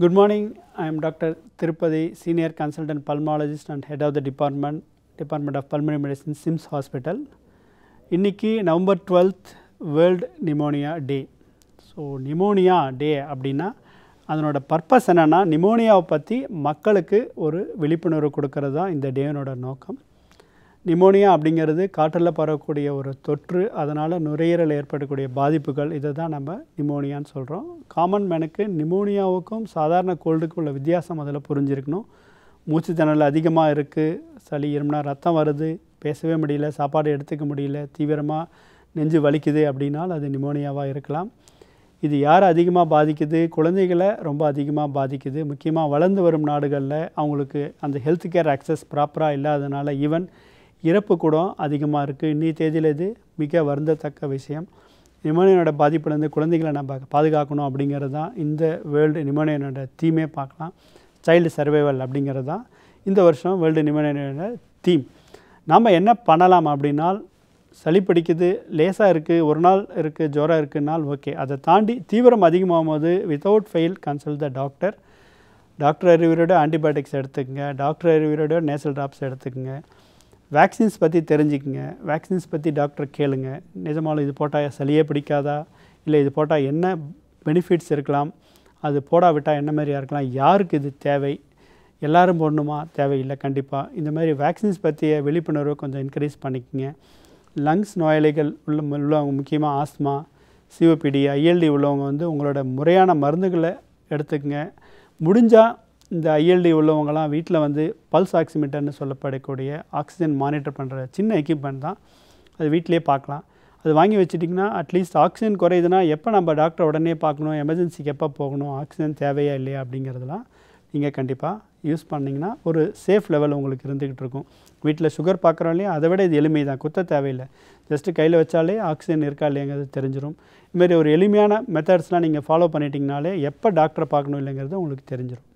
Good morning. I am Dr. Tirupati, Senior Consultant Pulmonologist and Head of the Department of Pulmonary Medicine, SIMS Hospital. இன்னைக்கு November 12th world pneumonia டே. So pneumonia டே அப்படின்னா அதனோட purpose என்னென்னா நிமோனியாவை பற்றி மக்களுக்கு ஒரு விழிப்புணர்வு கொடுக்கறது தான் இந்த டேனோட நோக்கம். நிமோனியா அப்படிங்கிறது காற்றில் பரவக்கூடிய ஒரு தொற்று, அதனால் நுரையீரல் ஏற்படக்கூடிய பாதிப்புகள், இதை தான் நம்ம நிமோனியான்னு சொல்கிறோம். காமன் மேனுக்கு நிமோனியாவுக்கும் சாதாரண கோல்டுக்கும் உள்ள வித்தியாசம் அதில் புரிஞ்சிருக்கணும். மூச்சு திணறல் அதிகமாக இருக்குது, சளி இருமுனா, ரத்தம் வருது, பேசவே முடியல, சாப்பாடு எடுத்துக்க முடியல, தீவிரமாக நெஞ்சு வலிக்குது அப்படின்னால் அது நிமோனியாவாக இருக்கலாம். இது யார் அதிகமாக பாதிக்குது? குழந்தைகளை ரொம்ப அதிகமாக பாதிக்குது. முக்கியமாக வளர்ந்து வரும் நாடுகளில் அவங்களுக்கு அந்த ஹெல்த் கேர் ஆக்சஸ் ப்ராப்பராக இல்லாதனால ஈவன் இறப்பு கூட அதிகமாக இருக்குது. இன்றைய தேதியில் இது மிக வருந்தத்தக்க விஷயம். நிமோனியாவோட பாதிப்புலேருந்து குழந்தைகளை நம்ம பாதுகாக்கணும் அப்படிங்கிறது தான் இந்த வேர்ல்டு நிமோனியாவோட தீமே பார்க்கலாம். சைல்டு சர்வைவல் அப்படிங்கிறது தான் இந்த வருஷம் வேர்ல்டு நிமோனியாவோட தீம். நாம் என்ன பண்ணலாம் அப்படின்னா, சளி பிடிக்குது, லேசாக இருக்குது, ஒரு நாள் இருக்குது, ஜுரம் இருக்குனால் ஓகே. அதை தாண்டி தீவிரம் அதிகமாகும் போது without fail consult the doctor. Doctor அறிவுரையோட ஆன்டிபயோட்டிக்ஸ் எடுத்துக்கங்க, டாக்டர் அறிவுரையோட நேசல் ட்ராப்ஸ் எடுத்துக்கங்க. வேக்சின்ஸ் பற்றி தெரிஞ்சுக்குங்க, வேக்சின்ஸ் பற்றி டாக்டர் கேளுங்க. நிஜமாலும் இது போட்டால் சளியே பிடிக்காதா, இல்லை இது போட்டால் என்ன பெனிஃபிட்ஸ் இருக்கலாம், அது போடாவிட்டால் என்ன மாதிரியாக இருக்கலாம், யாருக்கு இது தேவை, எல்லோரும் போடணுமா, தேவையில்லை கண்டிப்பாக. இந்த மாதிரி வேக்சின்ஸ் பற்றிய விழிப்புணர்வை கொஞ்சம் என்கரேஜ் பண்ணிக்கோங்க. லங்ஸ் நோயாளிகள் உள்ளவங்க, முக்கியமாக ஆஸ்மா, சிஓபிடி, ஐஎல்டி உள்ளவங்க உங்களோட முறையான மருந்துகளை எடுத்துக்கங்க. முடிஞ்சால் இந்த ஐஎல்டி உள்ளவங்களாம் வீட்டில் பல்ஸ் ஆக்சிமீட்டர்னு சொல்லப்படக்கூடிய ஆக்சிஜன் மானிட்டர் பண்ணுற சின்ன எக்யூப்மெண்ட் தான், அது வீட்டிலே பார்க்கலாம். அது வாங்கி வச்சுட்டிங்கன்னா அட்லீஸ்ட் ஆக்சிஜன் குறையுதுன்னா எப்போ நம்ம டாக்டரை உடனே பார்க்கணும், எமர்ஜென்சிக்கு எப்போ போகணும், ஆக்சிஜன் தேவையா இல்லையா அப்படிங்கிறதுலாம் நீங்கள் கண்டிப்பாக யூஸ் பண்ணிங்கன்னா ஒரு சேஃப் லெவல் உங்களுக்கு இருந்துக்கிட்டு இருக்கும். வீட்டில் சுகர் பார்க்குறோம் இல்லையா, அதை விட இது எளிமை தான், குத்த தேவையில்லை. ஜஸ்ட்டு கையில் வச்சாலே ஆக்சிஜன் இருக்கா இல்லைங்கிறது தெரிஞ்சிடும். இதுமாரி ஒரு எளிமையான மெத்தட்ஸ்லாம் நீங்கள் ஃபாலோ பண்ணிட்டீங்கனாலே எப்போ டாக்டரை பார்க்கணும் இல்லைங்கிறது உங்களுக்கு தெரிஞ்சிடும்.